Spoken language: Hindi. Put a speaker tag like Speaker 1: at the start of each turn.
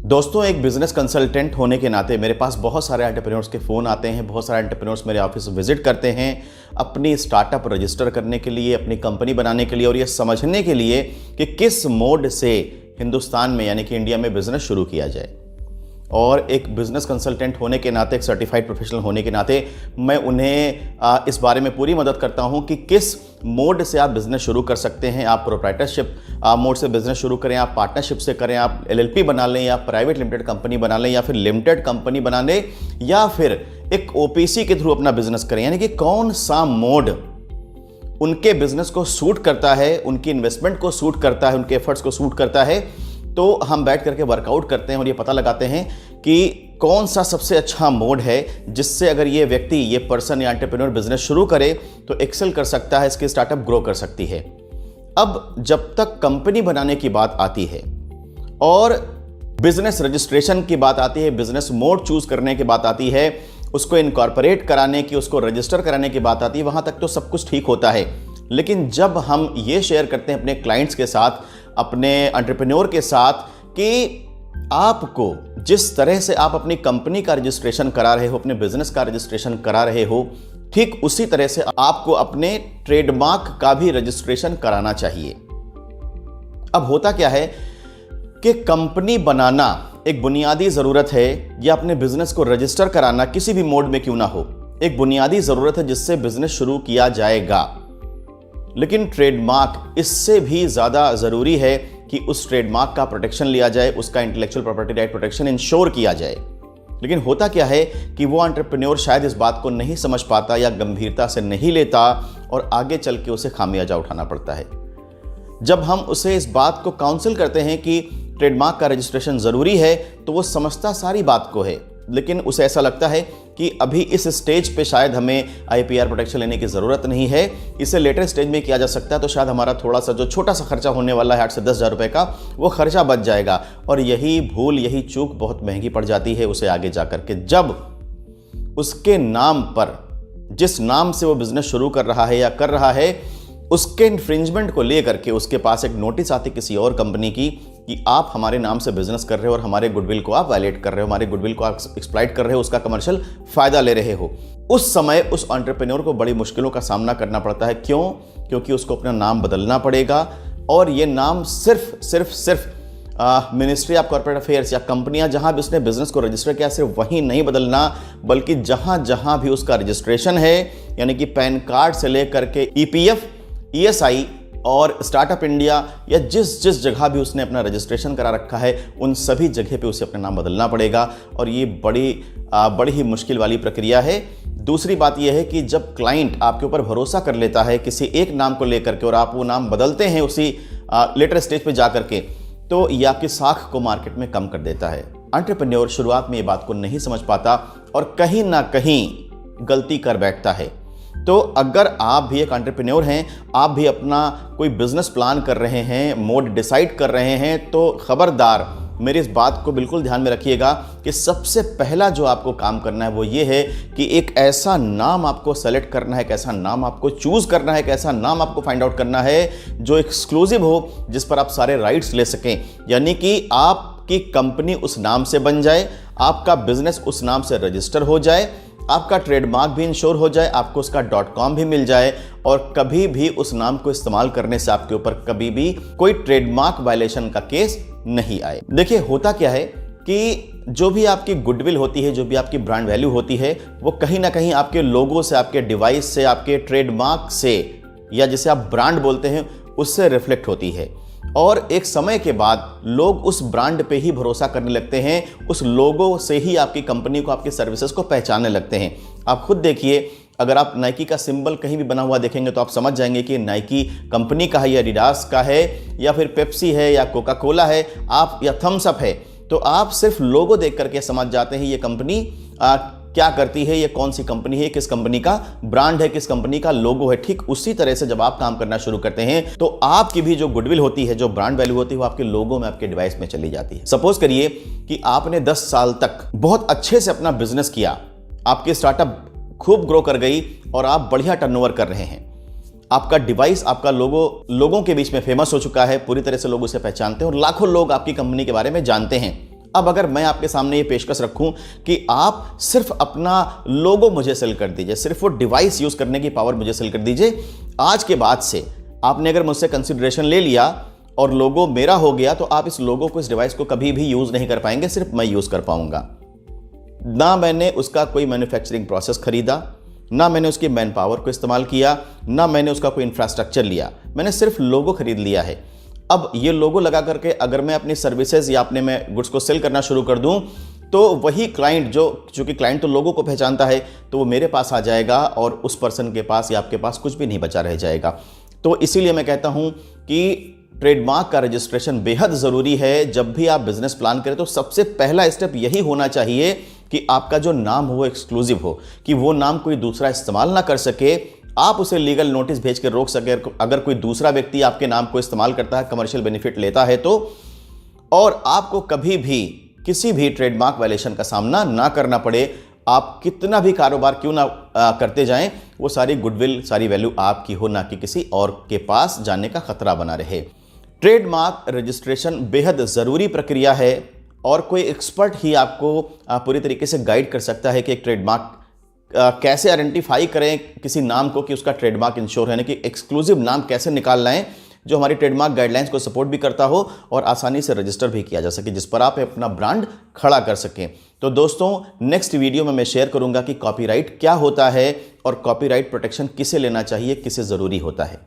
Speaker 1: दोस्तों, एक बिजनेस कंसल्टेंट होने के नाते मेरे पास बहुत सारे एंटरप्रेन्योर्स के फ़ोन आते हैं। बहुत सारे एंटरप्रेन्योर्स मेरे ऑफिस विजिट करते हैं अपनी स्टार्टअप रजिस्टर करने के लिए, अपनी कंपनी बनाने के लिए और ये समझने के लिए कि किस मोड से हिंदुस्तान में यानी कि इंडिया में बिजनेस शुरू किया जाए। और एक बिजनेस कंसल्टेंट होने के नाते, एक सर्टिफाइड प्रोफेशनल होने के नाते मैं उन्हें इस बारे में पूरी मदद करता हूं कि किस मोड से आप बिज़नेस शुरू कर सकते हैं। आप प्रोप्राइटरशिप मोड से बिज़नेस शुरू करें, आप पार्टनरशिप से करें, आप एलएलपी बना लें या प्राइवेट लिमिटेड कंपनी बना लें या फिर लिमिटेड कंपनी बना लें या फिर एक ओपीसी के थ्रू अपना बिजनेस करें। यानी कि कौन सा मोड उनके बिजनेस को सूट करता है, उनकी इन्वेस्टमेंट को सूट करता है, उनके एफर्ट्स को सूट करता है। तो हम बैठ करके वर्कआउट करते हैं और ये पता लगाते हैं कि कौन सा सबसे अच्छा मोड है जिससे अगर ये व्यक्ति, ये पर्सन या एंटरप्रेन्योर बिजनेस शुरू करे तो एक्सेल कर सकता है, इसकी स्टार्टअप ग्रो कर सकती है। अब जब तक कंपनी बनाने की बात आती है और बिजनेस रजिस्ट्रेशन की बात आती है, बिजनेस मोड चूज करने की बात आती है, उसको इनकॉर्पोरेट कराने की, उसको रजिस्टर कराने की बात आती है, वहां तक तो सब कुछ ठीक होता है। लेकिन जब हम ये शेयर करते हैं अपने क्लाइंट्स के साथ, अपने एंटरप्रेन्योर के साथ कि आपको जिस तरह से आप अपनी कंपनी का रजिस्ट्रेशन करा रहे हो, अपने बिजनेस का रजिस्ट्रेशन करा रहे हो, ठीक उसी तरह से आपको अपने ट्रेडमार्क का भी रजिस्ट्रेशन कराना चाहिए। अब होता क्या है कि कंपनी बनाना एक बुनियादी जरूरत है या अपने बिजनेस को रजिस्टर कराना किसी भी मोड में क्यों ना हो, एक बुनियादी जरूरत है जिससे बिजनेस शुरू किया जाएगा। लेकिन ट्रेडमार्क इससे भी ज़्यादा ज़रूरी है कि उस ट्रेडमार्क का प्रोटेक्शन लिया जाए, उसका intellectual property right protection ensure किया जाए। लेकिन होता क्या है कि वो एंटरप्रेन्योर शायद इस बात को नहीं समझ पाता या गंभीरता से नहीं लेता और आगे चल के उसे खामियाजा उठाना पड़ता है। जब हम उसे इस बात को काउंसिल करते हैं कि ट्रेडमार्क का रजिस्ट्रेशन ज़रूरी है तो वो समझता सारी बात को है, लेकिन उसे ऐसा लगता है कि अभी इस स्टेज पे शायद हमें आईपीआर प्रोटेक्शन लेने की ज़रूरत नहीं है, इसे लेटर स्टेज में किया जा सकता है तो शायद हमारा थोड़ा सा जो छोटा सा खर्चा होने वाला है 8 से 10 हज़ार रुपये का, वो खर्चा बच जाएगा। और यही भूल, यही चूक बहुत महंगी पड़ जाती है उसे आगे जा कर के, जब उसके नाम पर, जिस नाम से वो बिज़नेस शुरू कर रहा है या कर रहा है, उसके इन्फ्रिंजमेंट को लेकर के उसके पास एक नोटिस आती किसी और कंपनी की कि आप हमारे नाम से बिजनेस कर रहे हो और हमारे गुडविल को आप वायलेट कर रहे हो, हमारे गुडविल को आप एक्सप्लॉइट कर रहे हो, उसका कमर्शियल फायदा ले रहे हो। उस समय उस एंटरप्रेन्योर को बड़ी मुश्किलों का सामना करना पड़ता है। क्यों? क्योंकि उसको अपना नाम बदलना पड़ेगा और ये नाम सिर्फ मिनिस्ट्री ऑफ कॉर्पोरेट अफेयर्स या कंपनियां जहां भी उसने बिजनेस को रजिस्टर किया सिर्फ वहीं नहीं बदलना, बल्कि जहां जहां भी उसका रजिस्ट्रेशन है, यानी कि पैन कार्ड से लेकर के ईपीएफ, ईएसआई और स्टार्टअप इंडिया या जिस जिस जगह भी उसने अपना रजिस्ट्रेशन करा रखा है, उन सभी जगह पे उसे अपना नाम बदलना पड़ेगा और ये बड़ी ही मुश्किल वाली प्रक्रिया है। दूसरी बात यह है कि जब क्लाइंट आपके ऊपर भरोसा कर लेता है किसी एक नाम को लेकर के और आप वो नाम बदलते हैं उसी लेटर स्टेज पे जा करके, तो ये आपकी साख को मार्केट में कम कर देता है। एंटरप्रेन्योर शुरुआत में ये बात को नहीं समझ पाता और कहीं ना कहीं गलती कर बैठता है। तो अगर आप भी एक एंटरप्रेन्योर हैं, आप भी अपना कोई बिजनेस प्लान कर रहे हैं, मोड डिसाइड कर रहे हैं, तो खबरदार मेरी इस बात को बिल्कुल ध्यान में रखिएगा कि सबसे पहला जो आपको काम करना है वो ये है कि एक ऐसा नाम आपको सेलेक्ट करना है, एक ऐसा नाम आपको चूज करना है, एक ऐसा नाम आपको फाइंड आउट करना है जो एक्सक्लूसिव हो, जिस पर आप सारे राइट्स ले सकें। यानी कि आपकी कंपनी उस नाम से बन जाए, आपका बिजनेस उस नाम से रजिस्टर हो जाए, आपका ट्रेडमार्क भी इंश्योर हो जाए, आपको उसका .com भी मिल जाए और कभी भी उस नाम को इस्तेमाल करने से आपके ऊपर कभी भी कोई ट्रेडमार्क वायलेशन का केस नहीं आए। देखिए, होता क्या है कि जो भी आपकी गुडविल होती है, जो भी आपकी ब्रांड वैल्यू होती है, वो कहीं ना कहीं आपके लोगो से, आपके डिवाइस से, आपके ट्रेडमार्क से या जिसे आप ब्रांड बोलते हैं उससे रिफ्लेक्ट होती है। और एक समय के बाद लोग उस ब्रांड पे ही भरोसा करने लगते हैं, उस लोगो से ही आपकी कंपनी को, आपकी सर्विसेज को पहचानने लगते हैं। आप खुद देखिए, अगर आप नाइकी का सिंबल कहीं भी बना हुआ देखेंगे तो आप समझ जाएंगे कि नाइकी कंपनी का है या एडिडास का है या फिर पेप्सी है या कोका कोला है, आप या थम्स अप है, तो आप सिर्फ लोगो देख करके समझ जाते हैं ये कंपनी क्या करती है, ये कौन सी कंपनी है, किस कंपनी का ब्रांड है, किस कंपनी का लोगो है। ठीक उसी तरह से जब आप काम करना शुरू करते हैं तो आपकी भी जो गुडविल होती है, जो ब्रांड वैल्यू होती है, वो आपके लोगो में, आपके डिवाइस में चली जाती है। सपोज करिए कि आपने 10 साल तक बहुत अच्छे से अपना बिजनेस किया, आपकी स्टार्टअप खूब ग्रो कर गई और आप बढ़िया टर्नओवर कर रहे हैं, आपका डिवाइस, आपका लोगो लोगों के बीच में फेमस हो चुका है, पूरी तरह से लोग उसे पहचानते हैं और लाखों लोग आपकी कंपनी के बारे में जानते हैं। अब अगर मैं आपके सामने ये पेशकश रखूं कि आप सिर्फ अपना लोगो मुझे सेल कर दीजिए, सिर्फ वो डिवाइस यूज करने की पावर मुझे सेल कर दीजिए, आज के बाद से आपने अगर मुझसे कंसिडरेशन ले लिया और लोगो मेरा हो गया, तो आप इस लोगो को, इस डिवाइस को कभी भी यूज नहीं कर पाएंगे, सिर्फ मैं यूज कर पाऊंगा। ना मैंने उसका कोई मैन्युफैक्चरिंग प्रोसेस खरीदा, ना मैंने उसकी मैन पावर को इस्तेमाल किया, ना मैंने उसका कोई इंफ्रास्ट्रक्चर लिया, मैंने सिर्फ लोगो खरीद लिया है। अब ये लोगो लगा करके अगर मैं अपनी सर्विसेज या अपने मैं गुड्स को सेल करना शुरू कर दूं, तो वही क्लाइंट, जो चूंकि क्लाइंट तो लोगों को पहचानता है, तो वो मेरे पास आ जाएगा और उस पर्सन के पास या आपके पास कुछ भी नहीं बचा रह जाएगा। तो इसीलिए मैं कहता हूं कि ट्रेडमार्क का रजिस्ट्रेशन बेहद ज़रूरी है। जब भी आप बिजनेस प्लान करें तो सबसे पहला स्टेप यही होना चाहिए कि आपका जो नाम हो वो एक्सक्लूसिव हो, कि वो नाम कोई दूसरा इस्तेमाल ना कर सके, आप उसे लीगल नोटिस भेज कर रोक सके अगर कोई दूसरा व्यक्ति आपके नाम को इस्तेमाल करता है, कमर्शियल बेनिफिट लेता है तो, और आपको कभी भी किसी भी ट्रेडमार्क वायलेशन का सामना ना करना पड़े। आप कितना भी कारोबार क्यों ना करते जाएं, वो सारी गुडविल, सारी वैल्यू आपकी हो, ना कि किसी और के पास जाने का खतरा बना रहे। ट्रेडमार्क रजिस्ट्रेशन बेहद ज़रूरी प्रक्रिया है और कोई एक्सपर्ट ही आपको पूरी तरीके से गाइड कर सकता है कि एक ट्रेडमार्क कैसे आइडेंटिफाई करें किसी नाम को कि उसका ट्रेडमार्क इंश्योर है, कि एक्सक्लूसिव नाम कैसे निकाल लाएं जो हमारी ट्रेडमार्क गाइडलाइंस को सपोर्ट भी करता हो और आसानी से रजिस्टर भी किया जा सके, जिस पर आप अपना ब्रांड खड़ा कर सकें। तो दोस्तों, नेक्स्ट वीडियो में मैं शेयर करूंगा कि कॉपीराइट क्या होता है और कॉपीराइट प्रोटेक्शन किसे लेना चाहिए, किसे ज़रूरी होता है।